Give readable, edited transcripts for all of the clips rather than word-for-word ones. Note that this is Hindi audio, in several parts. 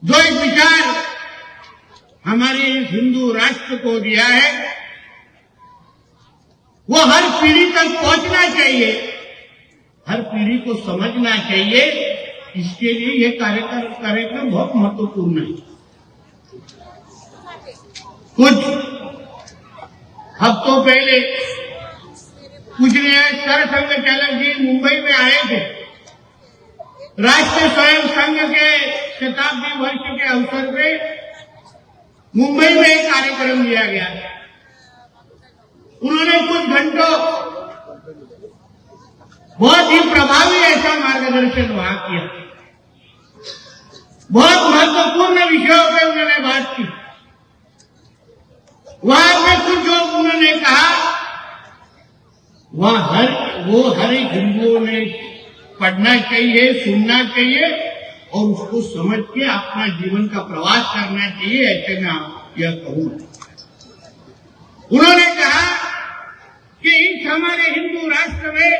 जो एक विचार हमारे इस हिंदू राष्ट्र को दिया है वो हर पीढ़ी तक पहुंचना चाहिए, हर पीढ़ी को समझना चाहिए। इसके लिए ये कार्यक्रम बहुत महत्वपूर्ण है। कुछ हफ्तों पहले पूजनीय सरसंघ चालक जी मुंबई में आए थे। राष्ट्रीय स्वयं संघ के शताब्दी वर्ष के अवसर पे मुंबई में एक कार्यक्रम लिया गया। उन्होंने कुछ घंटों बहुत ही प्रभावी ऐसा मार्गदर्शन वहां किया। बहुत महत्वपूर्ण विषयों पे उन्होंने बात की। वहां पे कुछ जो उन्होंने कहा वह हर एक हिंदुओं ने पढ़ना चाहिए, सुनना चाहिए और उसको समझ के अपना जीवन का प्रवास करना चाहिए। ऐसे मैं यह कहूंगा। उन्होंने कहा कि इस हमारे हिंदू राष्ट्र में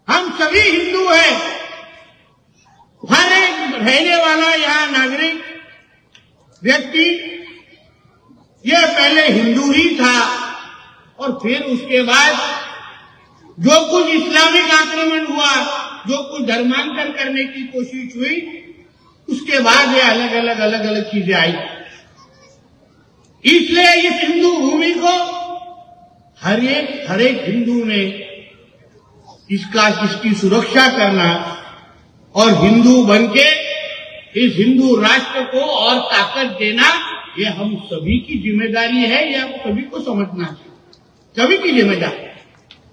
हम सभी हिंदू हैं। हर एक रहने वाला यहाँ नागरिक व्यक्ति यह पहले हिंदू ही था और फिर उसके बाद जो कुछ इस्लामिक आक्रमण हुआ, जो कुछ धर्मांतर करने की कोशिश हुई, उसके बाद ये अलग अलग चीजें आई। इसलिए इस हिंदू भूमि को हर एक हिंदू ने इसकी सुरक्षा करना और हिंदू बनके इस हिंदू राष्ट्र को और ताकत देना, ये हम सभी की जिम्मेदारी है। ये हम सभी को समझना चाहिए, सभी की जिम्मेदारी।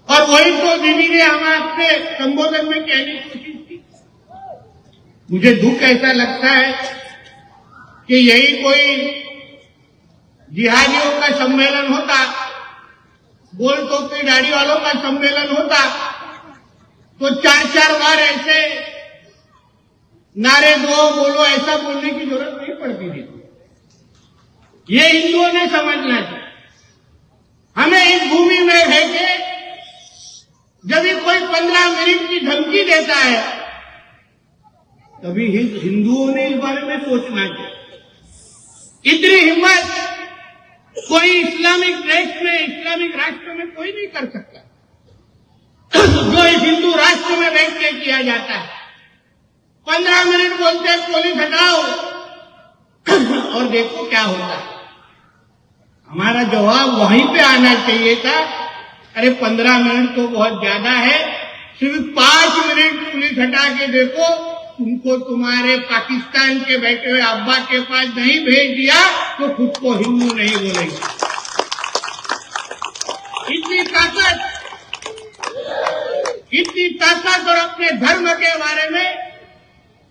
और वही तो दीदी ने हमें अपने संबोधन में कहने की कोशिश की। मुझे दुख ऐसा लगता है कि यही कोई जिहादियों का सम्मेलन होता, गोल टोपी दाढ़ी वालों का सम्मेलन होता, तो 4-4 बार ऐसे नारे दो बोलो ऐसा बोलने की जरूरत नहीं पड़ती थी। ये हिंदुओं ने समझना चाहिए। हमें इस भूमि में रह के जब भी कोई 15 मिनट की धमकी देता है तभी हिंदुओं ने इस बारे में सोचना चाहिए। इतनी हिम्मत कोई इस्लामिक राष्ट्र में कोई नहीं कर सकता जो इस हिंदू राष्ट्र में बैठ के किया जाता है। 15 मिनट बोलते पुलिस हटाओ और देखो क्या होता है। हमारा जवाब वहीं पे आना चाहिए था, अरे 15 मिनट तो बहुत ज्यादा है, सिर्फ 5 मिनट पुलिस हटा के देखो, तुमको तुम्हारे पाकिस्तान के बैठे हुए अब्बा के पास नहीं भेज दिया तो खुद को हिंदू नहीं बोलेंगे। इतनी ताकत और अपने धर्म के बारे में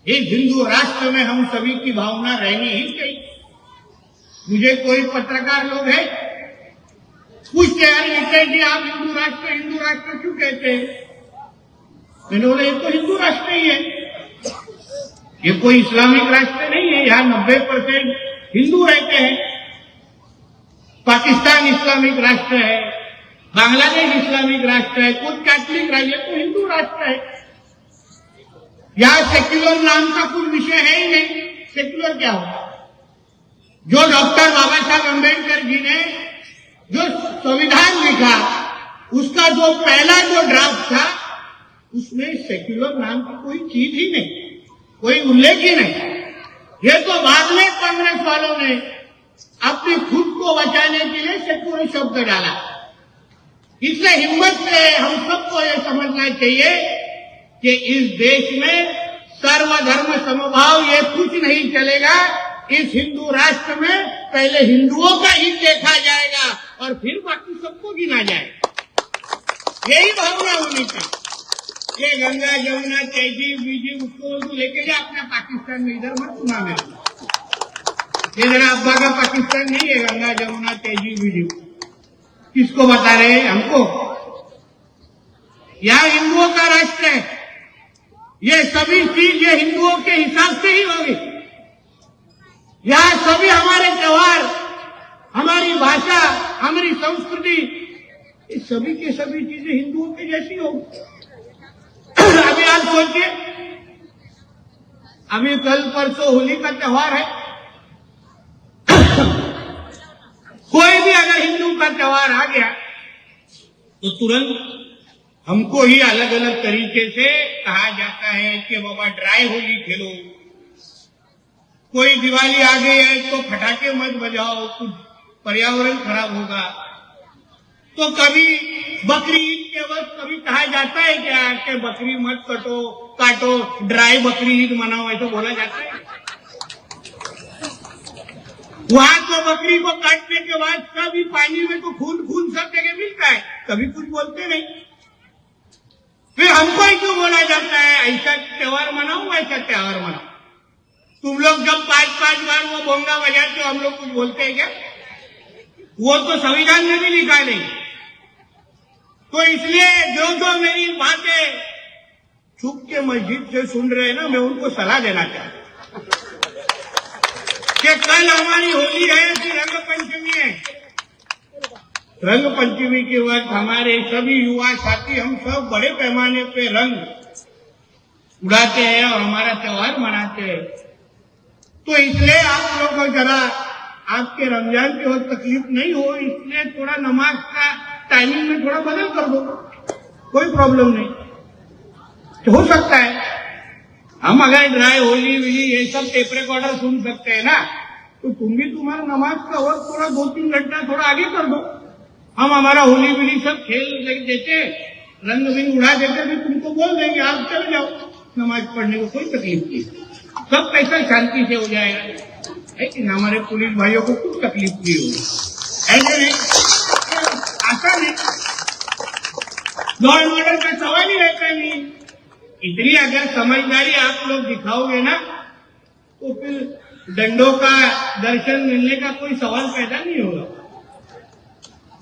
इस हिंदू राष्ट्र में हम सभी की भावना रहनी ही चाहिए। मुझे कोई पत्रकार लोग है पूछते हैं आप हिंदू राष्ट्र क्यों कहते हैं? मैंने बोला ये तो हिंदू राष्ट्र ही है, ये कोई इस्लामिक राष्ट्र नहीं है। यहाँ 90% हिंदू रहते हैं। पाकिस्तान इस्लामिक राष्ट्र है, बांग्लादेश इस्लामिक राष्ट्र है, कुछ कैथलिक राज्य, तो हिंदू राष्ट्र है। यहाँ सेक्युलर नाम का कोई विषय है ही नहीं। सेक्युलर क्या होगा? जो डॉक्टर बाबा साहब अम्बेडकर जी ने जो संविधान लिखा, उसका जो पहला जो ड्राफ्ट था उसमें सेक्युलर नाम की कोई चीज ही नहीं, कोई उल्लेख ही नहीं। ये तो बाद में कांग्रेस वालों ने अपनी खुद को बचाने के लिए सेक्युलर शब्द डाला। इसलिए हिम्मत से हम सबको ये समझना चाहिए कि इस देश में सर्वधर्म समभाव ये कुछ नहीं चलेगा। इस हिंदू राष्ट्र में पहले हिंदुओं का हित देखा जाएगा और फिर बाकी सबको गिना जाएगा। यही भावना होनी चाहिए। ये गंगा जमुना तहजीब बीजीब उसको लेके जा अपना पाकिस्तान में, इधर मत सुना मेरे। ये जरा अब्बा का पाकिस्तान नहीं है गंगा जमुना तहजीब बीजीब। किसको बता रहे हैं? हमको। यह हिंदुओं का राष्ट्र है। ये सभी चीज ये हिंदुओं के हिसाब से ही होगी। यहाँ सभी हमारे त्योहार, हमारी भाषा, हमारी संस्कृति, ये सभी के सभी चीजें हिंदुओं की जैसी होगी। अभी आप सोचिए अभी कल परसों होली का त्योहार है। कोई भी अगर हिंदू का त्योहार आ गया तो तुरंत हमको ही अलग अलग तरीके से कहा जाता है कि बाबा ड्राई होली खेलो, कोई दिवाली आ गई है तो पटाखे मत बजाओ, कुछ पर्यावरण खराब होगा। तो कभी बकरी ईद के वक्त कभी कहा जाता है क्या कि बकरी मत काटो, ड्राई बकरी ईद मनाओ, ऐसा बोला जाता है। वहां तो बकरी को काटने के बाद कभी पानी में तो खून सब जगह मिलता है, कभी कुछ बोलते नहीं। फिर हमको ही क्यों बोला जाता है ऐसा त्योहार मनाओ, ऐसा त्योहार मनाओ। तुम लोग जब 5-5 बार वो बोंगा बजाते हो, हम लोग कुछ बोलते हैं क्या? वो तो संविधान में भी लिखा नहीं। तो इसलिए जो मेरी बातें छुप के मस्जिद से सुन रहे हैं ना, मैं उनको सलाह देना चाहता हूं कि कल हमारी होली है, फिर रंग पंचमी है। रंग पंचमी के वक्त हमारे सभी युवा साथी हम सब बड़े पैमाने पे रंग उड़ाते हैं और हमारा त्योहार मनाते हैं। तो इसलिए आप लोग को जरा आपके रमजान के वक्त तकलीफ नहीं हो, इसलिए थोड़ा नमाज का टाइमिंग में थोड़ा बदल कर दो, कोई प्रॉब्लम नहीं। तो हो सकता है हम अगर ड्राई होली विली ये सब टेप रिकॉर्डर सुन सकते हैं ना, तो तुम भी तुम्हारा नमाज का वक्त थोड़ा 2-3 घंटा थोड़ा आगे कर दो। हम हमारा होली विली सब खेल देते, रंग बिंग उड़ा देते, फिर तुमको बोल देंगे आप चले जाओ नमाज पढ़ने को, कोई तकलीफ नहीं, सब पैसा शांति से हो जाएगा। लेकिन हमारे पुलिस भाइयों को कुछ तकलीफ नहीं होगी, ऐसे नहीं, आसान है। लॉ एंड ऑर्डर का सवाल ही रहता नहीं। इतनी अगर समझदारी आप लोग दिखाओगे ना, तो फिर डंडों का दर्शन मिलने का कोई सवाल पैदा नहीं होगा।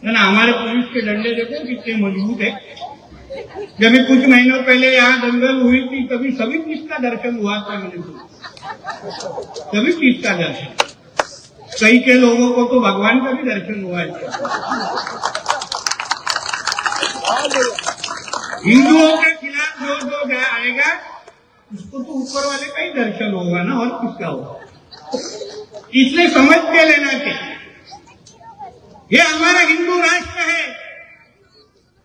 ना हमारे पुलिस के डंडे देखो कितने मजबूत है। जब कुछ महीनों पहले यहाँ दंगल हुई थी, तभी सभी चीज का दर्शन हुआ था, मैंने सभी चीज का दर्शन। कई के लोगों को तो भगवान का भी दर्शन हुआ है। हिंदुओं के खिलाफ जो आएगा उसको तो ऊपर वाले का ही दर्शन होगा ना, और किसका होगा। इसलिए समझ के लेना चाहिए, ये हमारा हिंदू राष्ट्र है,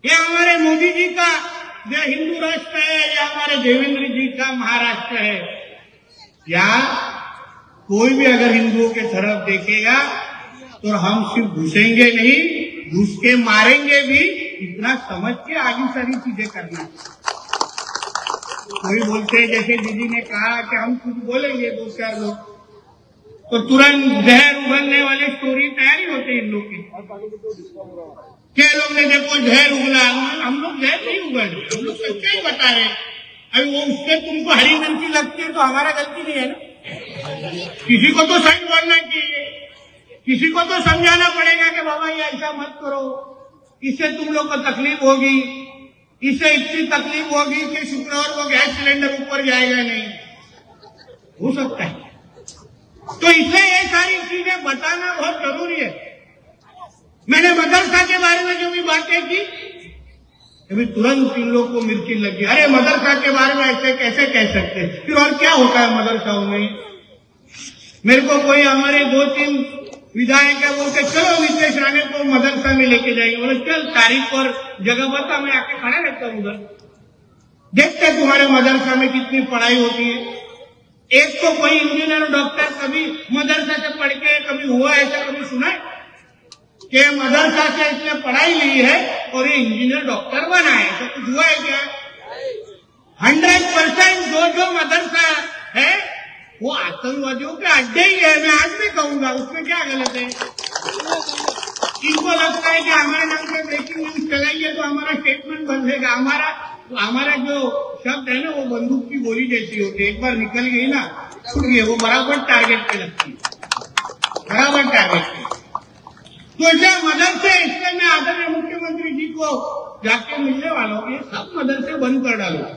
ये हमारे मोदी जी का जो हिंदू राष्ट्र है, ये हमारे देवेंद्र जी का महाराष्ट्र है। या कोई भी अगर हिंदुओं के तरफ देखेगा तो हम सिर्फ घुसेंगे नहीं, घुस के मारेंगे भी, इतना समझ के आगे सारी चीजें करना। कोई बोलते हैं, जैसे दीदी ने कहा कि हम कुछ बोलेंगे 2-4 लोग तो तुरंत जहर उगलने वाले स्टोरी तैयारी होते हैं इन लोग की। क्या लोग ने देखो जहर उगला, हम लोग जहर नहीं उगल रहे, हम लोग सच्चाई बता रहे हैं। अभी वो उससे तुमको हरी मिर्ची लगती है तो हमारा गलती नहीं है ना। किसी को तो सही बोलना चाहिए, किसी को तो समझाना पड़ेगा कि बाबा ये ऐसा मत करो, इससे तुम लोग को तकलीफ होगी, इससे इतनी तकलीफ होगी कि शुक्रवार को गैस सिलेंडर ऊपर जाएगा नहीं, हो सकता है। तो इसलिए ये सारी चीजें बताना बहुत जरूरी है। मैंने मदरसा के बारे में जो भी बातें की, अभी तुरंत इन लोग को मिर्ची लगी, अरे मदरसा के बारे में ऐसे कैसे कह सकते हैं, फिर और क्या होता है मदरसाओं में। मेरे को कोई हमारे 2-3 विधायक क्या बोलते, चलो नीतीश राणे को मदरसा में लेके जाएंगे। बोले चल तारीख और जगह बता, मैं आके खड़ा रहता हूँ उधर, देखते तुम्हारे मदरसा में कितनी पढ़ाई होती है। एक तो कोई इंजीनियर डॉक्टर कभी मदरसा से पढ़ के कभी हुआ, ऐसा कभी सुना है कि मदरसा से इसने पढ़ाई ली है और ये इंजीनियर डॉक्टर बना है, ऐसा कुछ हुआ है क्या? 100% जो मदरसा है वो आतंकवादियों के अड्डे ही है, मैं आज भी कहूंगा, उसमें क्या गलत है। इनको लगता है कि हमारे नाम से ब्रेकिंग न्यूज चलाइए तो हमारा स्टेटमेंट बदलेगा। हमारा जो शब्द है ना, वो बंदूक की गोली जैसी होती है, एक बार निकल गई ना छूट गई, वो बराबर टारगेट पे लगती है, बराबर टारगेट पे। तो ऐसे मदरसे, इसलिए मैं आदरणीय मुख्यमंत्री जी को जाके मिलने वालों के सब मदरसे बंद कर डालो,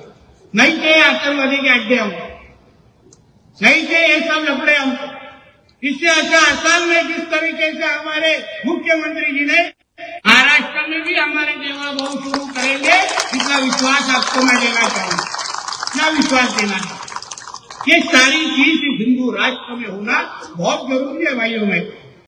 नहीं चाहिए आतंकवादी के अड्डे हमको, नहीं चाहिए ये सब लफड़े हमको। इससे अच्छा असम में जिस तरीके से हमारे मुख्यमंत्री जी ने, महाराष्ट्र में भी हमारे देवा भाव शुरू करेंगे, इतना विश्वास आपको मैं देना चाहूंगा, इतना विश्वास देना। ये सारी चीज हिंदू राष्ट्र में होना बहुत जरूरी है भाइयों में।